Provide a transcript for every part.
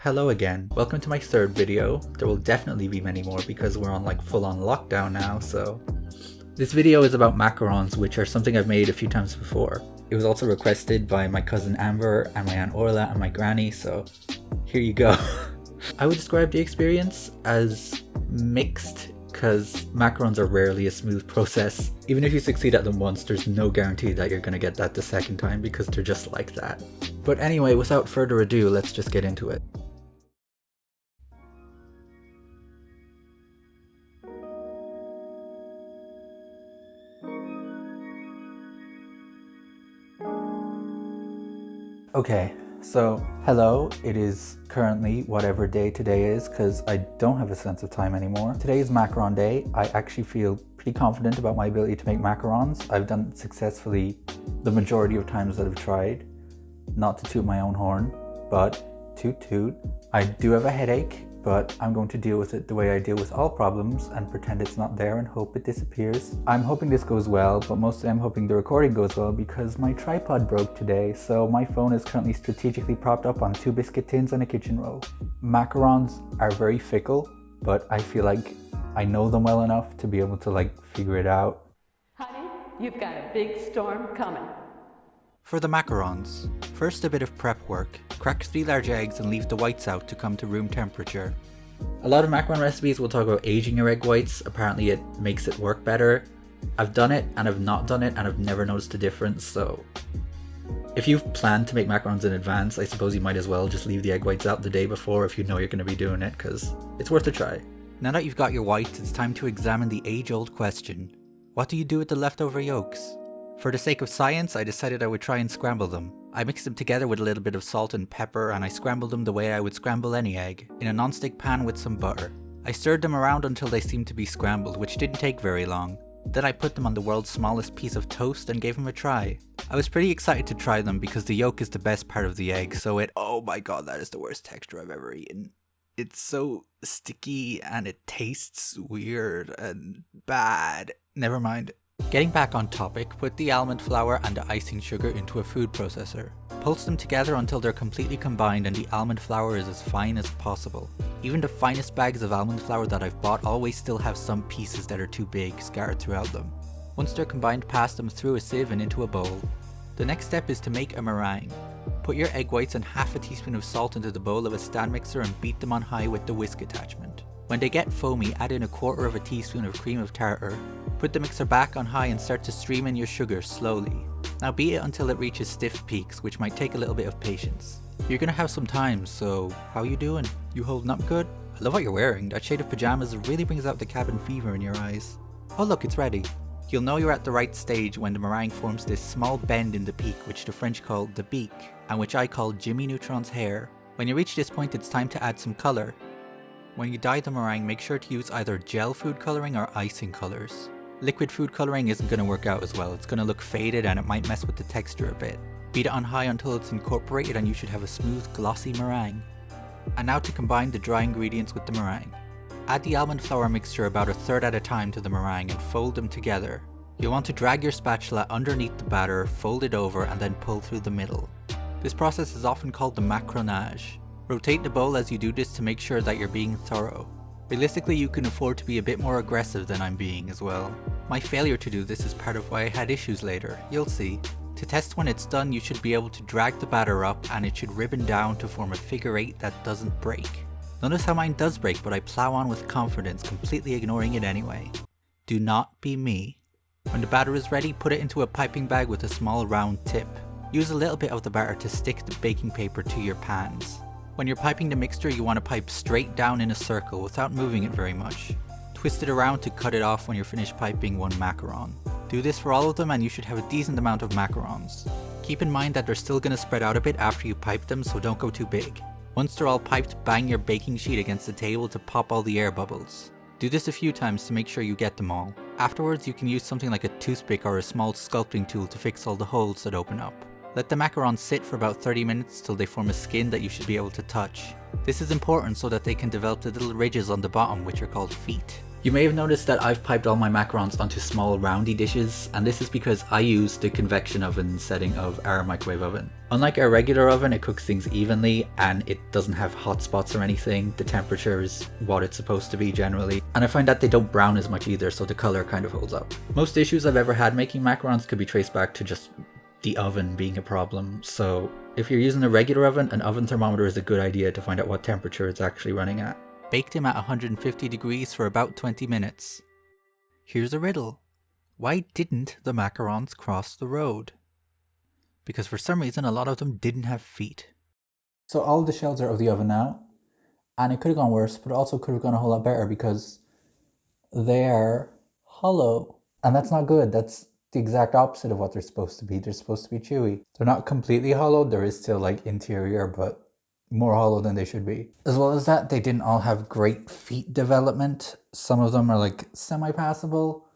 Hello again, welcome to my third video. There will definitely be many more because we're on like full-on lockdown now, so... This video is about macarons, which are something I've made a few times before. It was also requested by my cousin Amber and my aunt Orla and my granny, so here you go. I would describe the experience as mixed, because macarons are rarely a smooth process. Even if you succeed at them once, there's no guarantee that you're gonna get that the second time because they're just like that. But anyway, without further ado, let's just get into it. Okay, so hello, it is currently whatever day today is because I don't have a sense of time anymore. Today is macaron day. I actually feel pretty confident about my ability to make macarons. I've done it successfully the majority of times that I've tried. Not to toot my own horn, but toot toot. I do have a headache, but I'm going to deal with it the way I deal with all problems and pretend it's not there and hope it disappears. I'm hoping this goes well, but mostly I'm hoping the recording goes well because my tripod broke today, so my phone is currently strategically propped up on 2 biscuit tins and a kitchen roll. Macarons are very fickle, but I feel like I know them well enough to be able to figure it out. Honey, you've got a big storm coming. For the macarons, first a bit of prep work. Crack 3 large eggs and leave the whites out to come to room temperature. A lot of macaron recipes will talk about aging your egg whites. Apparently it makes it work better. I've done it and I've not done it and I've never noticed a difference, so... If you've planned to make macarons in advance, I suppose you might as well just leave the egg whites out the day before if you know you're going to be doing it, because it's worth a try. Now that you've got your whites, it's time to examine the age-old question. What do you do with the leftover yolks? For the sake of science, I decided I would try and scramble them. I mixed them together with a little bit of salt and pepper and I scrambled them the way I would scramble any egg, in a non-stick pan with some butter. I stirred them around until they seemed to be scrambled, which didn't take very long. Then I put them on the world's smallest piece of toast and gave them a try. I was pretty excited to try them because the yolk is the best part of the egg, so oh my god, that is the worst texture I've ever eaten. It's so sticky and it tastes weird and bad. Never mind. Getting back on topic, put the almond flour and the icing sugar into a food processor. Pulse them together until they're completely combined and the almond flour is as fine as possible. Even the finest bags of almond flour that I've bought always still have some pieces that are too big scattered throughout them. Once they're combined, pass them through a sieve and into a bowl. The next step is to make a meringue. Put your egg whites and half a teaspoon of salt into the bowl of a stand mixer and beat them on high with the whisk attachment. When they get foamy, add in 1/4 teaspoon of cream of tartar. Put the mixer back on high and start to stream in your sugar slowly. Now beat it until it reaches stiff peaks, which might take a little bit of patience. You're gonna have some time, so how you doing? You holding up good? I love what you're wearing. That shade of pajamas really brings out the cabin fever in your eyes. Oh look, it's ready. You'll know you're at the right stage when the meringue forms this small bend in the peak, which the French call the beak, and which I call Jimmy Neutron's hair. When you reach this point, it's time to add some colour. When you dye the meringue, make sure to use either gel food colouring or icing colours. Liquid food colouring isn't going to work out as well. It's going to look faded and it might mess with the texture a bit. Beat it on high until it's incorporated and you should have a smooth, glossy meringue. And now to combine the dry ingredients with the meringue. Add the almond flour mixture about 1/3 at a time to the meringue and fold them together. You'll want to drag your spatula underneath the batter, fold it over and then pull through the middle. This process is often called the macaronage. Rotate the bowl as you do this to make sure that you're being thorough. Realistically, you can afford to be a bit more aggressive than I'm being as well. My failure to do this is part of why I had issues later, you'll see. To test when it's done, you should be able to drag the batter up and it should ribbon down to form a figure 8 that doesn't break. Notice how mine does break, but I plow on with confidence, completely ignoring it anyway. Do not be me. When the batter is ready, put it into a piping bag with a small round tip. Use a little bit of the batter to stick the baking paper to your pans. When you're piping the mixture, you want to pipe straight down in a circle without moving it very much. Twist it around to cut it off when you're finished piping one macaron. Do this for all of them and you should have a decent amount of macarons. Keep in mind that they're still going to spread out a bit after you pipe them, so don't go too big. Once they're all piped, bang your baking sheet against the table to pop all the air bubbles. Do this a few times to make sure you get them all. Afterwards, you can use something like a toothpick or a small sculpting tool to fix all the holes that open up. Let the macarons sit for about 30 minutes till they form a skin that you should be able to touch. This is important so that they can develop the little ridges on the bottom, which are called feet. You may have noticed that I've piped all my macarons onto small roundy dishes, and this is because I use the convection oven setting of our microwave oven. Unlike our regular oven, it cooks things evenly and it doesn't have hot spots or anything. The temperature is what it's supposed to be generally, and I find that they don't brown as much either, so the color kind of holds up. Most issues I've ever had making macarons could be traced back to just the oven being a problem, so if you're using a regular oven, an oven thermometer is a good idea to find out what temperature it's actually running at. Baked him at 150 degrees for about 20 minutes. Here's a riddle. Why didn't the macarons cross the road? Because for some reason a lot of them didn't have feet. So all the shells are out of the oven now, and it could have gone worse, but it also could have gone a whole lot better because they're hollow. And that's not good. That's the exact opposite of what they're supposed to be. They're supposed to be chewy. They're not completely hollow. There is still like interior, but more hollow than they should be. As well as that, they didn't all have great feet development. Some of them are like semi-passable,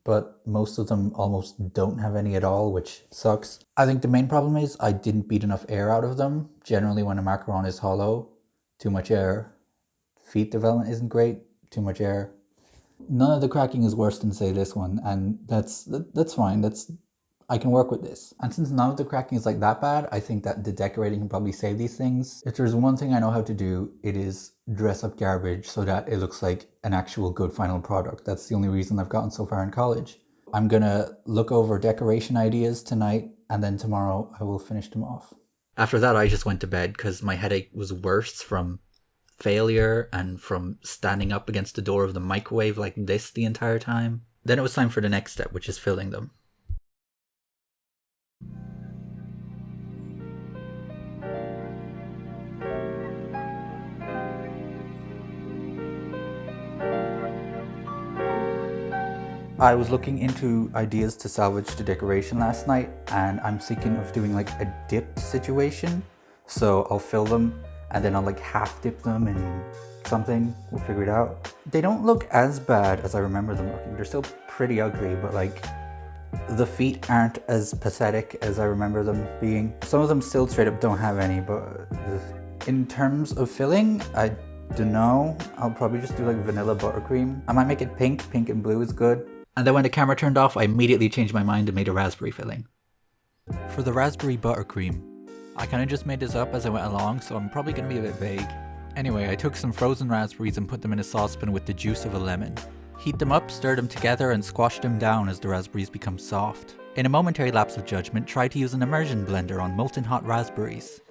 but most of them almost don't have any at all, which sucks. I think the main problem is I didn't beat enough air out of them. Generally when a macaron is hollow, too much air. Feet development isn't great, too much air. None of the cracking is worse than say this one, and that's fine. I can work with this. And since none of the cracking is like that bad, I think that the decorating can probably save these things. If there's one thing I know how to do, it is dress up garbage so that it looks like an actual good final product. That's the only reason I've gotten so far in college. I'm gonna look over decoration ideas tonight, and then tomorrow I will finish them off. After that, I just went to bed because my headache was worse from failure and from standing up against the door of the microwave like this the entire time. Then it was time for the next step, which is filling them. I was looking into ideas to salvage the decoration last night, and I'm thinking of doing like a dip situation. So I'll fill them and then I'll like half dip them in something. We'll figure it out. They don't look as bad as I remember them looking. They're still pretty ugly, but like the feet aren't as pathetic as I remember them being. Some of them still straight up don't have any, but in terms of filling, I don't know. I'll probably just do like vanilla buttercream. I might make it pink. Pink and blue is good. And then when the camera turned off, I immediately changed my mind and made a raspberry filling. For the raspberry buttercream, I kind of just made this up as I went along, so I'm probably going to be a bit vague. Anyway, I took some frozen raspberries and put them in a saucepan with the juice of a lemon. Heat them up, stir them together, and squash them down as the raspberries become soft. In a momentary lapse of judgment, try to use an immersion blender on molten hot raspberries.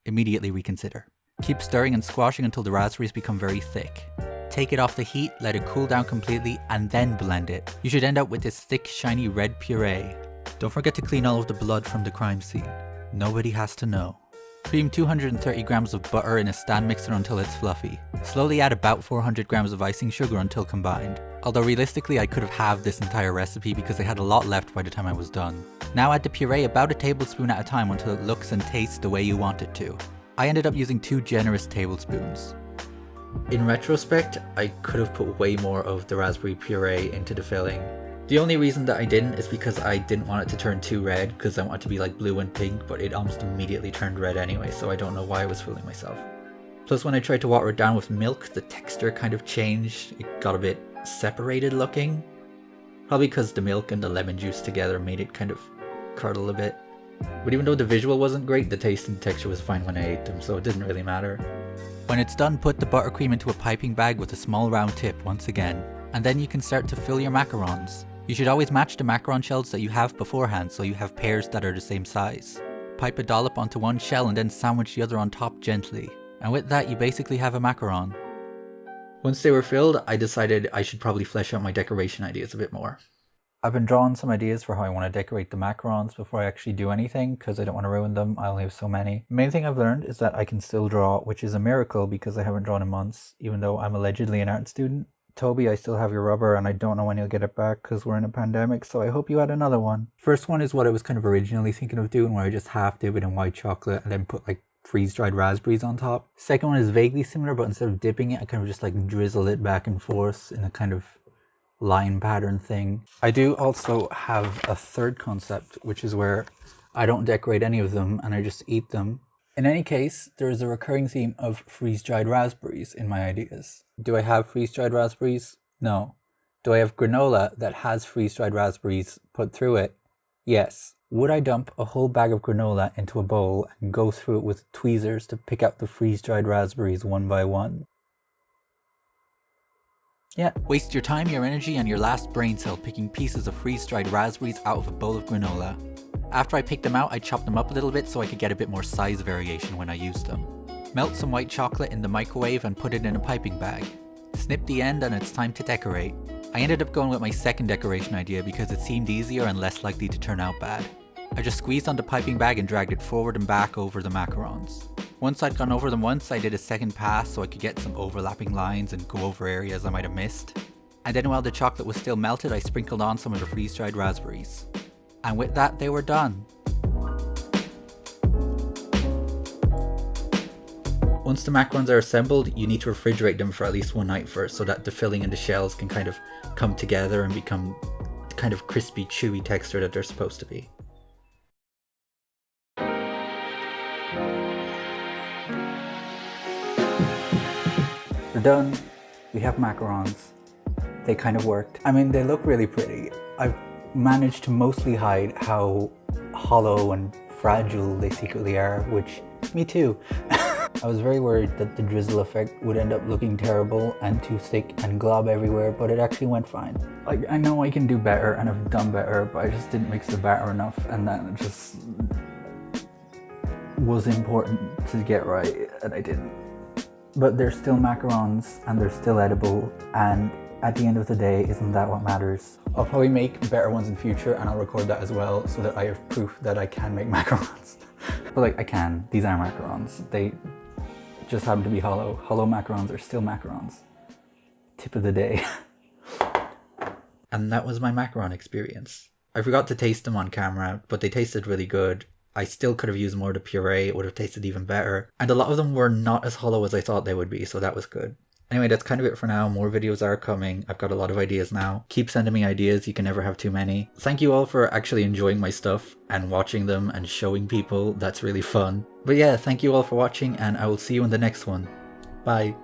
Immediately reconsider. Keep stirring and squashing until the raspberries become very thick. Take it off the heat, let it cool down completely, and then blend it. You should end up with this thick, shiny red puree. Don't forget to clean all of the blood from the crime scene. Nobody has to know. Cream 230 grams of butter in a stand mixer until it's fluffy. Slowly add about 400 grams of icing sugar until combined. Although realistically I could have halved this entire recipe because I had a lot left by the time I was done. Now add the puree about a tablespoon at a time until it looks and tastes the way you want it to. I ended up using 2 generous tablespoons. In retrospect, I could have put way more of the raspberry puree into the filling. The only reason that I didn't is because I didn't want it to turn too red, because I want it to be like blue and pink, but it almost immediately turned red anyway, so I don't know why I was fooling myself. Plus when I tried to water it down with milk, the texture kind of changed. It got a bit separated looking. Probably because the milk and the lemon juice together made it kind of curdle a bit. But even though the visual wasn't great, the taste and texture was fine when I ate them, so it didn't really matter. When it's done, put the buttercream into a piping bag with a small round tip once again, and then you can start to fill your macarons. You should always match the macaron shells that you have beforehand so you have pairs that are the same size. Pipe a dollop onto one shell and then sandwich the other on top gently. And with that you basically have a macaron. Once they were filled, I decided I should probably flesh out my decoration ideas a bit more. I've been drawing some ideas for how I want to decorate the macarons before I actually do anything, because I don't want to ruin them. I only have so many. The main thing I've learned is that I can still draw, which is a miracle because I haven't drawn in months, even though I'm allegedly an art student. Toby, I still have your rubber and I don't know when you'll get it back because we're in a pandemic, so I hope you had another one. First one is what I was kind of originally thinking of doing, where I just half dip it in white chocolate and then put like freeze-dried raspberries on top. Second one is vaguely similar, but instead of dipping it, I kind of just like drizzle it back and forth in a kind of line pattern thing. I do also have a third concept, which is where I don't decorate any of them and I just eat them. In any case, there is a recurring theme of freeze-dried raspberries in my ideas. Do I have freeze-dried raspberries? No. Do I have granola that has freeze-dried raspberries put through it? Yes. Would I dump a whole bag of granola into a bowl and go through it with tweezers to pick out the freeze-dried raspberries one by one? Yeah. Waste your time, your energy, and your last brain cell picking pieces of freeze-dried raspberries out of a bowl of granola. After I picked them out, I chopped them up a little bit so I could get a bit more size variation when I used them. Melt some white chocolate in the microwave and put it in a piping bag. Snip the end and it's time to decorate. I ended up going with my second decoration idea because it seemed easier and less likely to turn out bad. I just squeezed on the piping bag and dragged it forward and back over the macarons. Once I'd gone over them once, I did a second pass so I could get some overlapping lines and go over areas I might have missed. And then while the chocolate was still melted, I sprinkled on some of the freeze-dried raspberries. And with that, they were done. Once the macarons are assembled, you need to refrigerate them for at least one night first so that the filling and the shells can kind of come together and become the kind of crispy, chewy texture that they're supposed to be. We're done. We have macarons. They kind of worked. I mean, they look really pretty. I've managed to mostly hide how hollow and fragile they secretly are, which, me too. I was very worried that the drizzle effect would end up looking terrible and too thick and glob everywhere, but it actually went fine. Like, I know I can do better and I've done better, but I just didn't mix the batter enough, and that just was important to get right, and I didn't. But they're still macarons and they're still edible, and at the end of the day, isn't that what matters? I'll probably make better ones in future and I'll record that as well so that I have proof that I can make macarons. But like, I can. These are macarons. They just happen to be hollow. Hollow macarons are still macarons. Tip of the day. And that was my macaron experience. I forgot to taste them on camera, but they tasted really good. I still could have used more of the puree, it would have tasted even better. And a lot of them were not as hollow as I thought they would be, so that was good. Anyway, that's kind of it for now. More videos are coming. I've got a lot of ideas now. Keep sending me ideas, you can never have too many. Thank you all for actually enjoying my stuff and watching them and showing people. That's really fun. But yeah, thank you all for watching and I will see you in the next one. Bye.